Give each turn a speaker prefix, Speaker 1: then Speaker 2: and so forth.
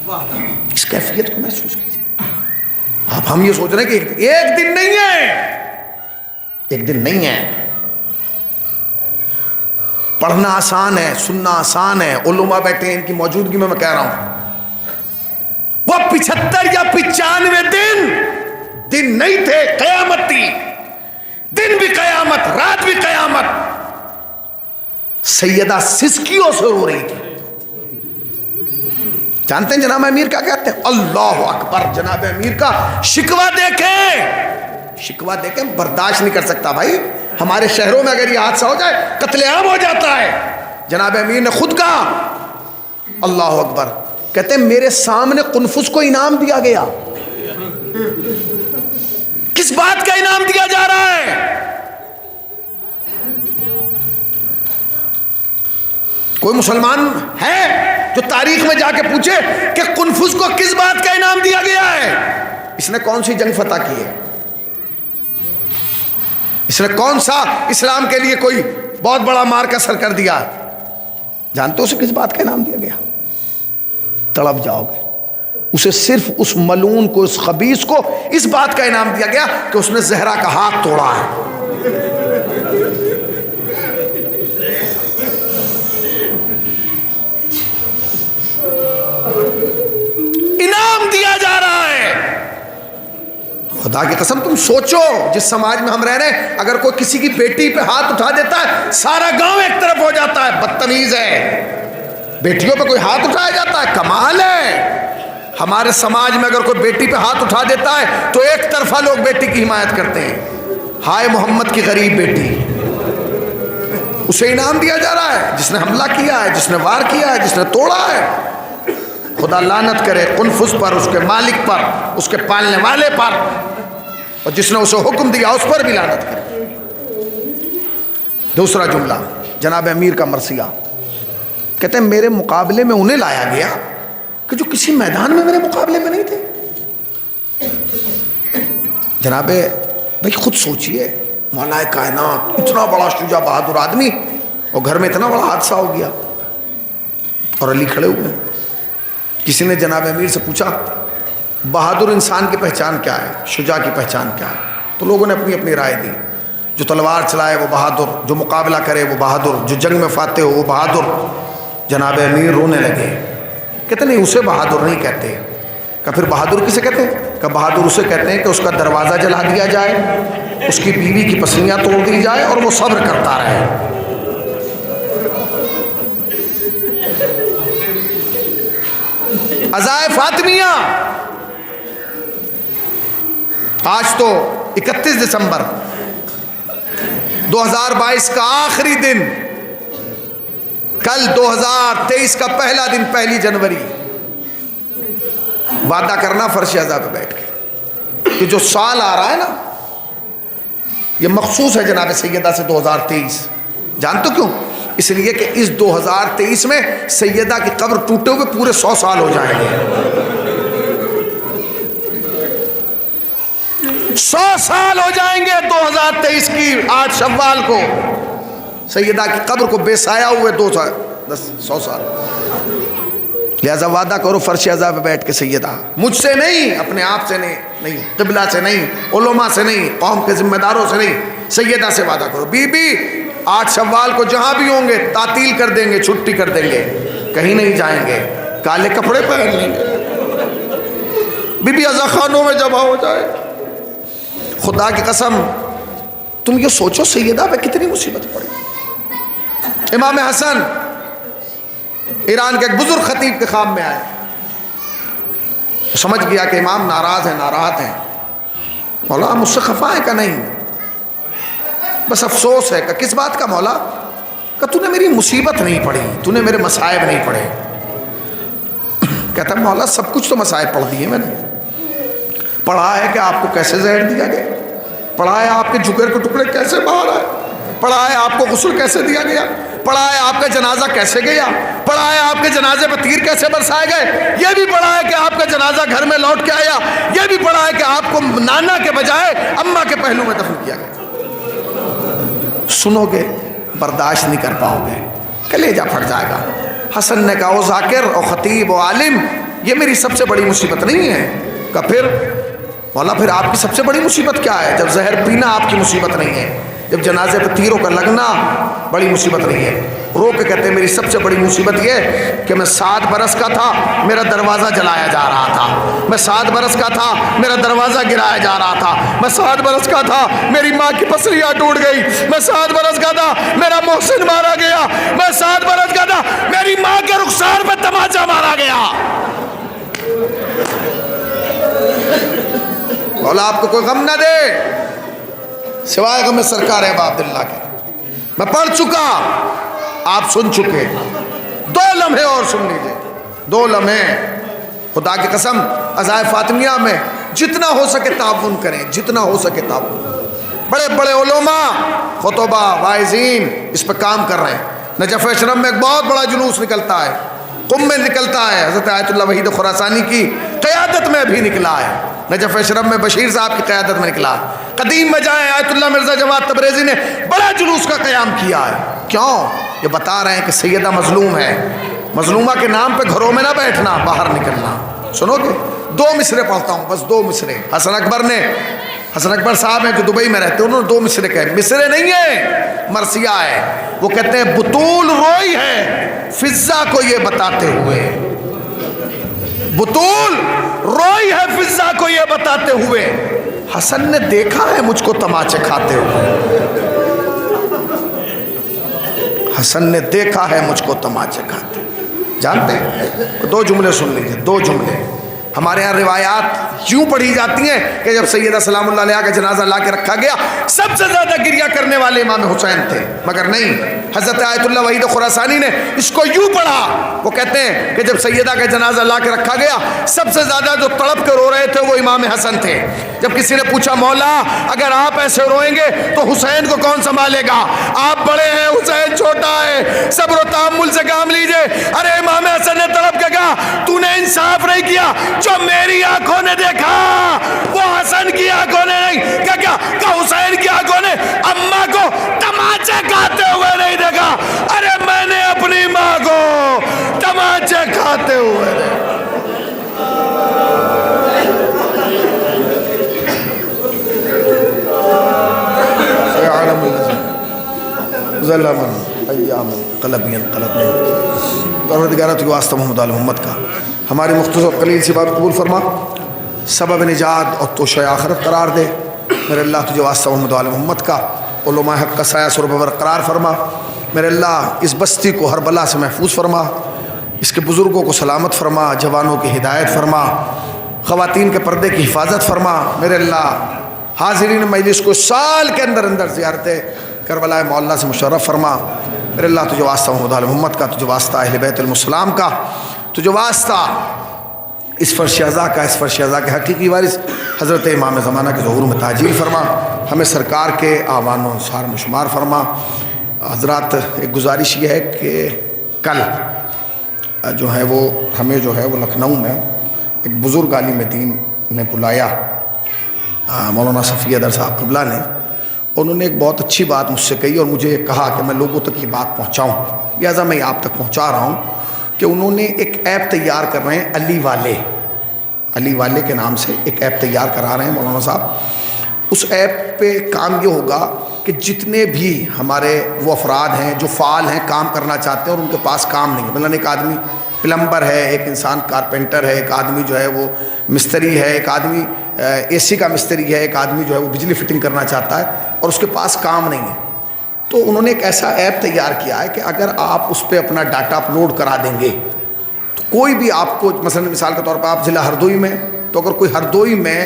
Speaker 1: اس کیفیت کو محسوس کیجیے آپ. ہم یہ سوچ رہے ہیں کہ ایک دن نہیں ہے، ایک دن نہیں ہے. پڑھنا آسان ہے، سننا آسان ہے. علماء بیٹھے ہیں ان کی موجودگی میں کہہ رہا ہوں، وہ 75 یا 95 دن نہیں تھے، قیامت تھی. دن بھی قیامت، رات بھی قیامت. سیدہ سسکیوں سے ہو رہی تھی. جانتے ہیں جناب امیر کیا کہتے ہیں؟ اللہ اکبر. جناب امیر کا شکوہ دیکھیں، شکوہ دیکھیں. برداشت نہیں کر سکتا بھائی. ہمارے شہروں میں اگر یہ حادثہ ہو جائے قتل عام ہو جاتا ہے. جناب امیر نے خود کہا اللہ اکبر، کہتے ہیں میرے سامنے قنفذ کو انعام دیا گیا. کس بات کا انعام دیا جا رہا ہے؟ کوئی مسلمان ہے جو تاریخ میں جا کے پوچھے کہ قنفذ کو کس بات کا انعام دیا گیا ہے؟ اس نے کون سی جنگ فتح کی ہے؟ اس نے کون سا اسلام کے لیے کوئی بہت بڑا مارکا سر کر دیا؟ جانتے ہو اسے کس بات کا انعام دیا گیا؟ تڑپ جاؤ گے. اسے صرف اس ملعون کو، اس خبیث کو اس بات کا انعام دیا گیا کہ اس نے زہرا کا ہاتھ توڑا ہے. انعام دیا جا رہا ہے. خدا کی قسم تم سوچو جس سماج میں ہم رہ رہے ہیں، اگر کوئی کسی کی بیٹی پہ ہاتھ اٹھا دیتا ہے سارا گاؤں ایک طرف ہو جاتا ہے. بدتمیز ہے. بیٹیوں پہ کوئی ہاتھ اٹھایا جاتا ہے، کمال ہے. ہمارے سماج میں اگر کوئی بیٹی پہ ہاتھ اٹھا دیتا ہے تو ایک طرفہ لوگ بیٹی کی حمایت کرتے ہیں. ہائے محمد کی غریب بیٹی. اسے انعام دیا جا رہا ہے جس نے حملہ کیا ہے، جس نے وار کیا ہے، جس نے توڑا ہے. خدا لعنت کرے قنفذ پر، اس کے مالک پر، اس کے پالنے والے پر، اور جس نے اسے حکم دیا اس پر بھی لعنت کرے. دوسرا جملہ جناب امیر کا مرثیہ، کہتے ہیں میرے مقابلے میں انہیں لایا گیا کہ جو کسی میدان میں میرے مقابلے میں نہیں تھے. جناب بھائی خود سوچئے، مولا کائنات اتنا بڑا شجاع بہادر آدمی، اور گھر میں اتنا بڑا حادثہ ہو گیا اور علی کھڑے ہوئے. کسی نے جناب امیر سے پوچھا بہادر انسان کی پہچان کیا ہے، شجاع کی پہچان کیا ہے؟ تو لوگوں نے اپنی اپنی رائے دی. جو تلوار چلائے وہ بہادر، جو مقابلہ کرے وہ بہادر، جو جنگ میں فاتح ہو وہ بہادر. جناب امیر رونے لگے. کہتے نہیں اسے بہادر نہیں کہتے. کہ پھر بہادر کسے کہتے ہیں؟ کہ بہادر اسے کہتے ہیں کہ اس کا دروازہ جلا دیا جائے، اس کی بیوی کی پسلیاں توڑ دی جائے اور وہ صبر کرتا رہے. عزائے فاطمیہ، آج تو 31 دسمبر 2022 کا آخری دن، کل 2023 کا پہلا دن 1 جنوری. وعدہ کرنا فرش اعضاء پہ بیٹھ کے کہ جو سال آ رہا ہے نا یہ مخصوص ہے جناب سیدہ سے 2023. جانتے کیوں؟ اس لیے کہ اس 2023 میں سیدہ کی قبر ٹوٹے ہوئے پورے 100 سال ہو جائیں گے. 100 سال ہو جائیں گے 2023 کی 8 شوال کو. سیدہ کی قبر کو بے سایہ ہوئے 100 سال. لہذا وعدہ کرو فرش اعضاء پہ بیٹھ کے سیدہ، مجھ سے نہیں، اپنے آپ سے نہیں، قبلہ سے نہیں، علماء سے نہیں، قوم کے ذمہ داروں سے نہیں، سیدہ سے وعدہ کرو. بی بی 8 شوال کو جہاں بھی ہوں گے تعطیل کر دیں گے، چھٹی کر دیں گے، کہیں نہیں جائیں گے، کالے کپڑے پہن لیں گے. بی بی عزا خانوں میں جمع ہو جائے. خدا کی قسم تم یہ سوچو سیدہ پہ کتنی مصیبت پڑی. امام حسن ایران کے ایک بزرگ خطیب کے خواب میں آئے. سمجھ گیا کہ امام ناراض ہیں، ناراحت ہیں. مولا مجھ سے خفا ہے کہ نہیں؟ بس افسوس ہے. کہ کس بات کا مولا؟ کہ تو نے میری مصیبت نہیں پڑھی، تو نے میرے مصائب نہیں پڑھے. کہتا مولا سب کچھ تو مصائب پڑھ دیے میں نے. پڑھا ہے کہ آپ کو کیسے زہر دیا گیا، پڑھا ہے آپ کے جگر کے ٹکڑے کیسے باہر آئے، پڑھا ہے آپ کو غسل کیسے دیا گیا، پڑھا ہے آپ کا جنازہ کیسے گیا، پڑھا ہے آپ کے جنازے پر تیر کیسے برسائے گئے، یہ بھی پڑھا ہے کہ آپ کا جنازہ گھر میں لوٹ کے آیا، یہ بھی پڑھا ہے کہ آپ کو نانا کے بجائے اماں کے پہلو میں دفن کیا گیا. سنو گے برداشت نہیں کر پاؤ گے، کلیجہ پھٹ جائے گا. حسن نے کہا او ذاکر او خطیب او عالم، یہ میری سب سے بڑی مصیبت نہیں ہے. کہ پھر مولا پھر آپ کی سب سے بڑی مصیبت کیا ہے؟ جب زہر پینا آپ کی مصیبت نہیں ہے، جب جنازے پہ تیروں کا لگنا بڑی مصیبت نہیں ہے. رو کے کہتے ہیں میری سب سے بڑی مصیبت یہ کہ میں 7 برس کا تھا، میرا دروازہ جلایا جا رہا تھا. میں 7 برس کا تھا، میرا دروازہ گرایا جا رہا تھا. میں 7 برس کا تھا، میری ماں کی پسلیاں ٹوٹ گئی. میں 7 برس کا تھا، میرا محسن مارا گیا. میں 7 برس کا تھا، میری ماں کے رخسار پہ تماچا مارا گیا. مولا آپ کو کوئی غم نہ دے سوائے غم سرکار ابا عبداللہ کے. میں پڑھ چکا، آپ سن چکے. 2 لمحے اور سن لیجئے، 2 لمحے. خدا کی قسم عزائے فاطمیہ میں جتنا ہو سکے تعاون کریں، جتنا ہو سکے تعاون. بڑے بڑے علماء، خطبہ، واعظین اس پہ کام کر رہے ہیں. نجف اشرف میں ایک بہت بڑا جلوس نکلتا ہے، قم میں نکلتا ہے. حضرت آیت اللہ وحید خراسانی کی قیادت میں بھی نکلا ہے. نجف اشرف میں بشیر صاحب کی قیادت میں نکلا ہے. قدیم میں جائیں، آیت اللہ مرزا جماعت تبریزی نے بڑا جلوس کا قیام کیا ہے. کیوں؟ یہ بتا رہے ہیں کہ سیدہ مظلوم ہے، مظلومہ کے نام پہ گھروں میں نہ بیٹھنا، باہر نکلنا. سنو گے 2 مصرے پڑھتا ہوں، بس 2 مصرے. حسن اکبر صاحب ہیں جو دبئی میں رہتے ہیں، انہوں نے 2 مصرے کہے. مصرے نہیں ہے، مرثیہ ہے. وہ کہتے ہیں بطول روئی ہے فضہ کو یہ بتاتے ہوئے. بطول روئی ہے فضہ کو یہ بتاتے ہوئے، حسن نے دیکھا ہے مجھ کو تماچے کھاتے ہوئے. حسن نے دیکھا ہے مجھ کو تماچے کھاتے. جانتے ہیں 2 جملے سن لیجیے، 2 جملے. ہمارے یہاں روایات یوں پڑھی جاتی ہیں کہ جب سیدہ سلام اللہ علیہ کا جنازہ لا کے رکھا گیا سب سے زیادہ گریہ کرنے والے امام حسین تھے. مگر نہیں، حضرت آیت اللہ وحید خراسانی نے اس کو یوں پڑھا. وہ کہتے ہیں کہ جب سیدہ کا جنازہ لا کے رکھا گیا سب سے زیادہ جو تڑپ کے رو رہے تھے وہ امام حسن تھے. جب کسی نے پوچھا مولا اگر آپ ایسے روئیں گے تو حسین کو کون سنبھالے گا؟ آپ بڑے ہیں، حسین چھوٹا ہے، صبر و تحمل سے کام لیجئے. ارے امام حسن نے تڑپ کے کہا تو نے انصاف نہیں کیا، جو میری آنکھوں نے دیکھا وہ حسن کی آنکھوں نے نہیں. کیا کہ حسین کی آنکھوں نے اماں کو تماچے کھاتے ہوئے نہیں دیکھا. ارے میں نے اپنی ماں کو تماچے کھاتے ہوئے دیکھا. پروردگارہ تجھے واسطہ محمد آل محمد کا ہماری مختصر قلیل سی بات قبول فرما، سبب نجات اور توشہ آخرت قرار دے. میرے اللہ تجھے واسطہ محمد آل محمد کا علماء حق کا سایہ سر پر قرار فرما. میرے اللہ اس بستی کو ہر بلا سے محفوظ فرما، اس کے بزرگوں کو سلامت فرما، جوانوں کی ہدایت فرما، خواتین کے پردے کی حفاظت فرما. میرے اللہ حاضرین مجلس کو سال کے اندر زیارت کربلا معلیٰ سے مشرف فرما. میرے اللہ تجھے واسطہ محمد آل محمد کا، تجھے واسطہ اہل بیت السلام کا، تجھے واسطہ اس فرش ازا کا، اس فرش ازا کے حقیقی وارث حضرت امام زمانہ کے ظہور میں تاجیل فرما. ہمیں سرکار کے آوان و انصار میں شمار فرما. حضرات ایک گزارش یہ ہے کہ کل جو ہے وہ ہمیں جو ہے وہ لکھنؤ میں ایک بزرگ عالم دین نے بلایا، مولانا صفی ادر صاحب قبلہ نے. انہوں نے ایک بہت اچھی بات مجھ سے کہی اور مجھے کہا کہ میں لوگوں تک یہ بات پہنچاؤں، لہٰذا میں آپ تک پہنچا رہا ہوں کہ انہوں نے ایک ایپ تیار کر رہے ہیں، علی والے کے نام سے ایک ایپ تیار کرا رہے ہیں مولانا صاحب. اس ایپ پہ کام یہ ہوگا کہ جتنے بھی ہمارے وہ افراد ہیں جو فعال ہیں، کام کرنا چاہتے ہیں اور ان کے پاس کام نہیں ہے، مثلاً ایک آدمی پلمبر ہے، ایک انسان کارپینٹر ہے، ایک آدمی جو ہے وہ مستری ہے، ایک آدمی اے سی کا مستری ہے، ایک آدمی جو ہے وہ بجلی فٹنگ کرنا چاہتا ہے اور اس کے پاس کام نہیں ہے. تو انہوں نے ایک ایسا ایپ تیار کیا ہے کہ اگر آپ اس پہ اپنا ڈاٹا اپلوڈ کرا دیں گے تو کوئی بھی آپ کو مثلاً مثال کے طور پر آپ ضلع ہردوئی میں، تو اگر کوئی ہردوئی میں